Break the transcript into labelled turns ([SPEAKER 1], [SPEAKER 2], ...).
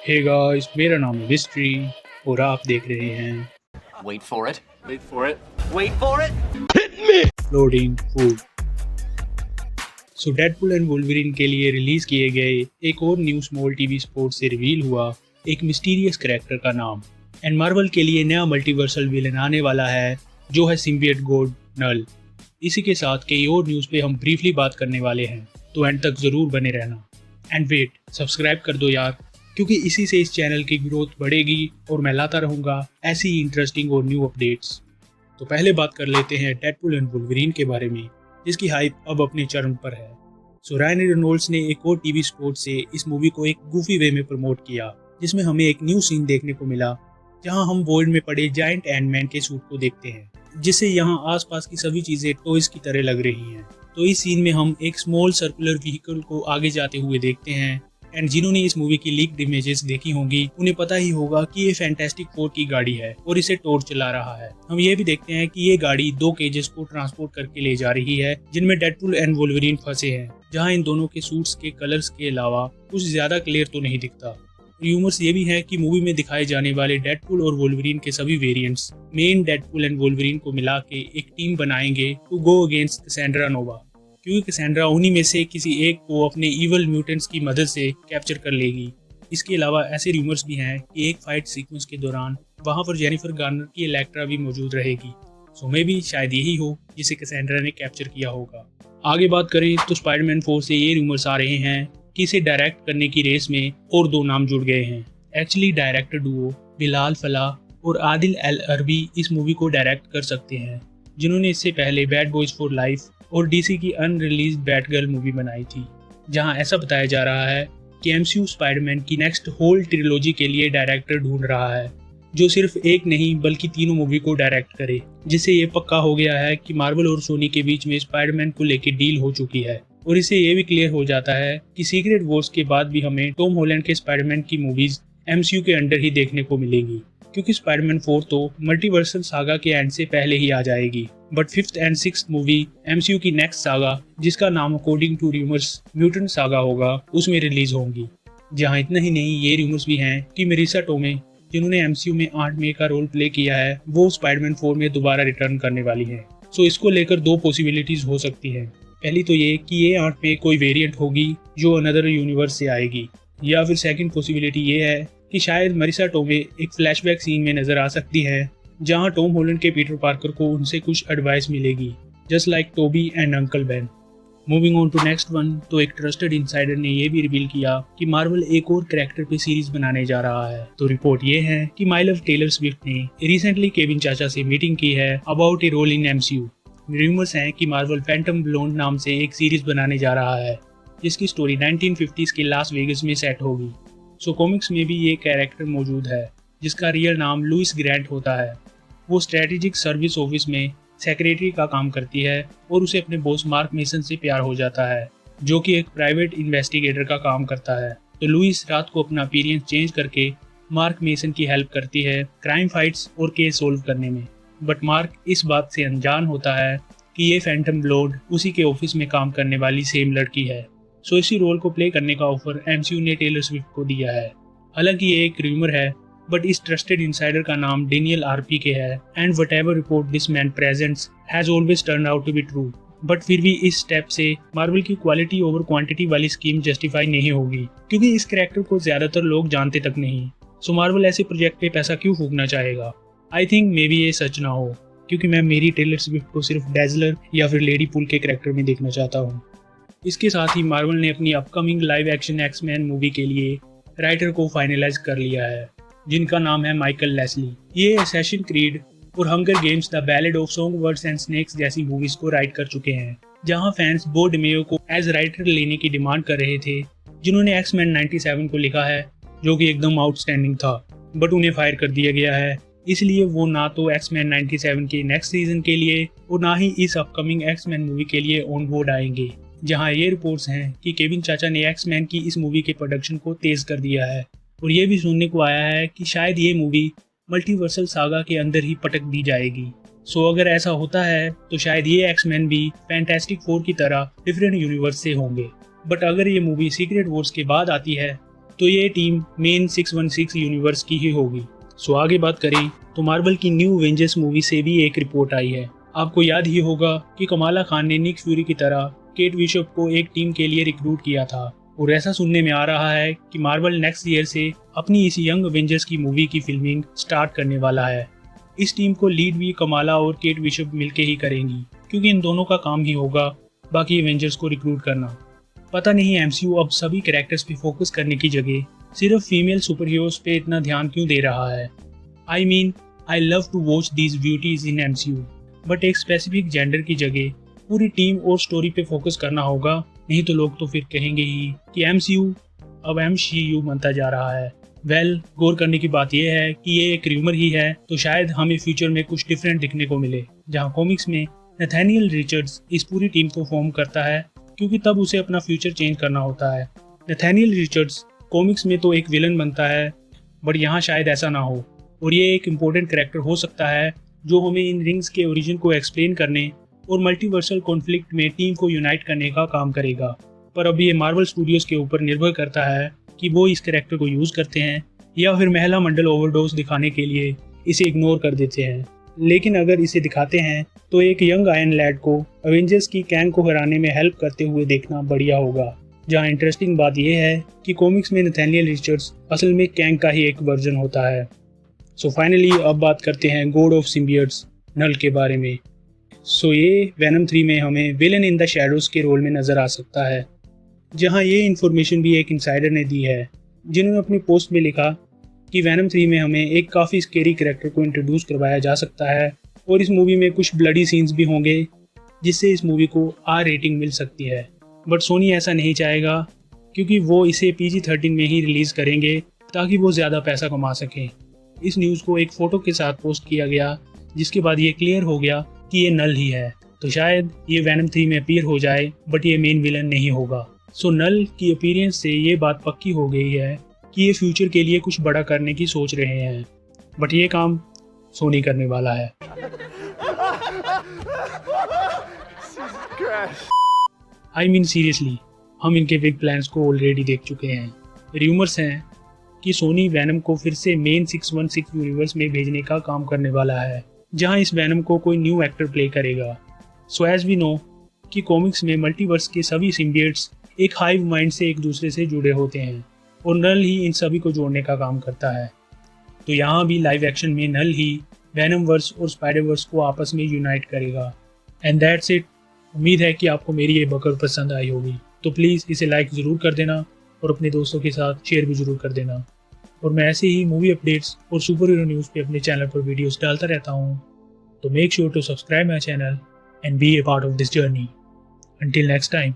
[SPEAKER 1] Hey guys, मेरा नाम है मिस्ट्री और आप देख रहे हैं
[SPEAKER 2] Wait for it. Wait for it. Wait for it.
[SPEAKER 1] Loading food. So Deadpool and Wolverine के लिए रिलीज किए गए एक और न्यू स्मॉल टीवी स्पोर्ट से रिवील हुआ एक मिस्टीरियस कैरेक्टर का नाम। एंड मार्वल के लिए नया मल्टीवर्सल विलन आने वाला है जो है सिम्बियट गॉड नल। इसी के साथ कई और न्यूज़ पे हम ब्रीफली बात करने वाले हैं, तो एंड तक ज़रूर बने रहना। एंड वेट, सब्सक्राइब कर दो यार, क्योंकि इसी से इस चैनल की ग्रोथ बढ़ेगी और मैं लाता रहूँगा ऐसी इंटरेस्टिंग और न्यू अपडेट्स। तो पहले बात कर लेते हैं डेडपूल एंड वुल्वरीन के बारे में, जिसकी हाइप अब अपने चरम पर है। सो रायन रेनॉल्ड्स ने एक और टीवी स्पोर्ट से इस मूवी को एक गूफी वे में प्रमोट किया, जिसमें हमें एक न्यू सीन देखने को मिला जहां हम वॉइड में पड़े जायंट एंटमैन के सूट को देखते हैं, जिससे यहाँ आसपास की सभी चीजें टॉयज की तरह लग रही हैं। तो इस सीन में हम एक स्मॉल सर्कुलर व्हीकल को आगे जाते हुए देखते हैं। एंड जिन्होंने इस मूवी की लीक्ड इमेजेस देखी होंगी उन्हें पता ही होगा कि ये फैंटास्टिक फोर की गाड़ी है और इसे टोर चला रहा है। हम ये भी देखते हैं कि ये गाड़ी दो केजेस को ट्रांसपोर्ट करके ले जा रही है जिनमें डेडपूल एंड वुल्वरीन फंसे हैं, जहां इन दोनों के सूट्स के कलर्स के अलावा कुछ ज्यादा क्लियर तो नहीं दिखता। र्यूमर्स ये भी है कि मूवी में दिखाए जाने वाले डेडपूल और वुल्वरीन के सभी variants main Deadpool and Wolverine को मिला के एक टीम बनाएंगे टू गो अगेंस्ट कैसेंड्रा नोवा, क्योंकि कैसेंड्रा उन्हीं में से किसी एक को अपने इवल म्यूटेंट्स की मदद से कैप्चर कर लेगी। इसके अलावा ऐसे रूमर्स भी हैं कि एक फाइट सीक्वेंस के दौरान वहां पर जेनिफर गार्नर की इलेक्ट्रा भी मौजूद रहेगी। सो मे भी शायद यही हो जिसे कैसेंड्रा ने कैप्चर किया होगा। आगे बात करें तो स्पाइडरमैन 4 से ये रूमर्स आ रहे हैं कि इसे डायरेक्ट करने की रेस में और दो नाम जुड़ गए हैं। एक्चुअली डायरेक्टर डुओ बिलाल फलाह और आदिल एल अरबी इस मूवी को डायरेक्ट कर सकते हैं, जिन्होंने इससे पहले बैड बॉयज फॉर लाइफ और डीसी की अनरिलीज्ड बैटगर्ल मूवी बनाई थी, जहां ऐसा बताया जा रहा है कि एमसीयू स्पाइडरमैन की नेक्स्ट होल ट्रिलॉजी के लिए डायरेक्टर ढूंढ रहा है, जो सिर्फ एक नहीं बल्कि तीनों मूवी को डायरेक्ट करे, जिससे ये पक्का हो गया है कि मार्वल और सोनी के बीच में स्पाइडरमैन को लेकर डील हो चुकी है। और इससे ये भी क्लियर हो जाता है कि सीक्रेट वॉर्स के बाद भी हमें टॉम हॉलैंड के स्पाइडरमैन की मूवीज एमसीयू के अंडर ही देखने को मिलेगी, क्योंकि स्पाइडरमैन 4 तो मल्टीवर्सल सागा के एंड से पहले ही आ जाएगी। But 5th and 6th movie MCU की नेक्स्ट सागा, जिसका नाम according to rumours mutant saga होगा, उसमें रिलीज होंगी। जहां इतना ही नहीं, ये रूमर्स भी हैं कि मेरिसा टोमे, जिन्होंने एमसीयू में आंट मे का रोल प्ले किया है, वो स्पाइडरमैन 4 में दोबारा रिटर्न करने वाली है। सो इसको लेकर दो पॉसिबिलिटीज हो सकती है। पहली तो ये कि ये आंट मे कोई वेरिएंट होगी जो अनदर यूनिवर्स से आएगी, या फिर सेकंड पॉसिबिलिटी ये है कि शायद मरिसा टोमे एक फ्लैशबैक सीन में नजर आ सकती है, जहां टॉम हॉलैंड के पीटर पार्कर को उनसे कुछ एडवाइस मिलेगी, just like Toby and uncle Ben. Moving on to next one, तो एक ट्रस्टेड इनसाइडर ने ये भी रिवील किया कि मार्वल एक और कैरेक्टर पे सीरीज बनाने जा रहा है। तो रिपोर्ट ये है कि माय लव टेलर स्विफ्ट ने रिसेंटली केविन चाचा से मीटिंग की है about a role in MCU. Rumours हैं कि मार्वल फैंटम ब्लोंड नाम से एक सीरीज बनाने जा रहा है, जिसकी स्टोरी 1950s के लास वेगस में सेट होगी। सो कॉमिक्स में भी ये कैरेक्टर मौजूद है, जिसका रियल नाम लुइस ग्रैंट होता है। वो स्ट्रेटेजिक सर्विस ऑफिस में सेक्रेटरी का काम करती है और उसे अपने बॉस मार्क मेसन से प्यार हो जाता है, जो कि एक प्राइवेट इन्वेस्टिगेटर का काम करता है। तो लुइस रात को अपना अपीयरेंस चेंज करके मार्क मेसन की हेल्प करती है क्राइम फाइट्स और केस सोल्व करने में। बट मार्क इस बात से अनजान होता है कि ये फैंटम ब्लोड उसी के ऑफिस में काम करने वाली सेम लड़की है। सो इसी रोल को प्ले करने का ऑफर एमसीयू ने टेलर स्विफ्ट को दिया है। हालांकि ये एक रूमर है, बट इस ट्रस्टेड इनसाइडर का नाम डेनियल आरपी के है। And whatever report this man presents has always turn out to be true. But फिर भी इस स्टेप से मार्वल की क्वालिटी ओवर क्वांटिटी वाली स्कीम जस्टिफाई नहीं होगी, क्योंकि इस कैरेक्टर को ज्यादातर लोग जानते तक नहीं। सो मार्वल ऐसे प्रोजेक्ट पे पैसा क्यों फूकना चाहेगा? आई थिंक मे बी ये सच ना हो, क्योंकि मैं मेरी टेलर स्विफ्ट को सिर्फ डैजलर या फिर लेडी पुल के कैरेक्टर में देखना चाहता हूँ। इसके साथ ही मार्वल ने अपनी upcoming live action X Men movie के लिए राइटर को फाइनलाइज कर लिया है, जिनका नाम है माइकल लेस्ली। ये असैसिन क्रीड और Hunger Games The Ballad of Songbirds and Snakes जैसी मूवीज को राइट कर चुके हैं, जहां फैंस बो डेमेयो को एज राइटर लेने की डिमांड कर रहे थे, जिन्होंने एक्समैन 97 को लिखा है, जो कि एकदम आउटस्टैंडिंग था। बट उन्हें फायर कर दिया गया है, इसलिए वो ना तो एक्समैन 97 के नेक्स्ट सीजन के लिए और ना ही इस अपकमिंग एक्समैन मूवी के लिए ऑन बोर्ड आएंगे। जहां ये रिपोर्ट्स हैं कि केविन चाचा ने एक्समैन की इस मूवी के प्रोडक्शन को तेज कर दिया है, और ये भी सुनने को आया है कि शायद ये मूवी मल्टीवर्सल सागा के अंदर ही पटक दी जाएगी। सो अगर ऐसा होता है तो शायद ये एक्समैन भी फैंटास्टिक 4 की तरह डिफरेंट यूनिवर्स से होंगे। बट अगर ये मूवी सीक्रेट वॉर्स के बाद आती है तो ये टीम मेन 616 यूनिवर्स की ही होगी। सो आगे बात करें तो मार्वल की न्यू एवेंजर्स मूवी से भी एक रिपोर्ट आई है। आपको याद ही होगा कि कमाला खान ने निक फ्यूरी की तरह केट बिशप को एक टीम के लिए रिक्रूट किया था, और ऐसा सुनने में आ रहा है कि मार्वल नेक्स्ट ईयर से अपनी इस यंग एवेंजर्स की मूवी की फिल्मिंग स्टार्ट करने वाला है। इस टीम को लीड भी कमाला और केट बिशप मिलके ही करेंगी, क्योंकि इन दोनों का काम ही होगा बाकी एवेंजर्स को रिक्रूट करना। पता नहीं एमसीयू अब सभी कैरेक्टर्स पे फोकस करने की जगह सिर्फ फीमेल सुपर हीरोज पे इतना ध्यान क्यों दे रहा है। I mean I love to watch these beauties in MCU, but एक स्पेसिफिक जेंडर की जगह पूरी टीम और स्टोरी पे फोकस करना होगा, नहीं तो लोग तो फिर कहेंगे ही कि एमसीयू अब एमसीयू बनता जा रहा है। वेल, गौर करने की बात यह है कि ये एक र्यूमर ही है, तो शायद हमें फ्यूचर में कुछ डिफरेंट दिखने को मिले, जहां कॉमिक्स में नथानियल रिचर्ड्स इस पूरी टीम को फॉर्म करता है, क्योंकि तब उसे अपना फ्यूचर चेंज करना होता है। नथानियल रिचर्ड्स कॉमिक्स में तो एक विलन बनता है, बट यहाँ शायद ऐसा ना हो, और ये एक इम्पोर्टेंट कैरेक्टर हो सकता है जो हमें इन रिंग्स के ओरिजिन को एक्सप्लेन करने और मल्टीवर्सल कॉन्फ्लिक्ट में टीम को यूनाइट करने का काम करेगा। पर अभी ये मार्वल स्टूडियोज के ऊपर निर्भर करता है कि वो इस कैरेक्टर को यूज़ करते हैं या फिर महिला मंडल ओवरडोज दिखाने के लिए इसे इग्नोर कर देते हैं। लेकिन अगर इसे दिखाते हैं तो एक यंग आयरन लैड को अवेंजर्स की कैंग को हराने में हेल्प करते हुए देखना बढ़िया होगा। जहाँ इंटरेस्टिंग बात यह है कि कॉमिक्स में नथानियल रिचर्ड्स असल में कैंग का ही एक वर्जन होता है। सो फाइनली अब बात करते हैं गॉड ऑफ सिम्बियट्स नल के बारे में। सो ये वेनम 3 में हमें विलन इन द शैडोज के रोल में नजर आ सकता है, जहाँ ये इन्फॉर्मेशन भी एक इनसाइडर ने दी है, जिन्होंने अपनी पोस्ट में लिखा कि वेनम 3 में हमें एक काफ़ी स्केरी कैरेक्टर को इंट्रोड्यूस करवाया जा सकता है, और इस मूवी में कुछ ब्लडी सीन्स भी होंगे, जिससे इस मूवी को आर रेटिंग मिल सकती है। बट सोनी ऐसा नहीं चाहेगा, क्योंकि वो इसे PG-13 में ही रिलीज़ करेंगे ताकि वो ज़्यादा पैसा कमा सकें। इस न्यूज़ को एक फ़ोटो के साथ पोस्ट किया गया, जिसके बाद ये क्लियर हो गया कि ये नल ही है, तो शायद ये वेनम 3 में अपीयर हो जाए, बट ये मेन विलन नहीं होगा। सो नल की अपीयरेंस से ये बात पक्की हो गई है कि ये फ्यूचर के लिए कुछ बड़ा करने की सोच रहे हैं, बट ये काम सोनी करने वाला है। आई मीन सीरियसली, हम इनके बिग प्लान्स को ऑलरेडी देख चुके हैं। र्यूमर्स हैं कि सोनी वैनम को फिर से मेन 616 यूनिवर्स में भेजने का काम करने वाला है, जहां इस वैनम को कोई न्यू एक्टर प्ले करेगा। सो एज वी नो कि कॉमिक्स में मल्टीवर्स के सभी सिम्बियट्स एक हाइव माइंड से एक दूसरे से जुड़े होते हैं, और नल ही इन सभी को जोड़ने का काम करता है। तो यहाँ भी लाइव एक्शन में नल ही वैनम वर्स और स्पाइडर वर्स को आपस में यूनाइट करेगा। And that's it. उम्मीद है कि आपको मेरी ये बकर पसंद आई होगी, तो प्लीज़ इसे लाइक ज़रूर कर देना और अपने दोस्तों के साथ शेयर भी ज़रूर कर देना। और मैं ऐसे ही मूवी अपडेट्स और सुपर हीरो न्यूज़ पे अपने चैनल पर वीडियोस डालता रहता हूँ, तो make sure to subscribe my channel and be a part of this journey. Until next time.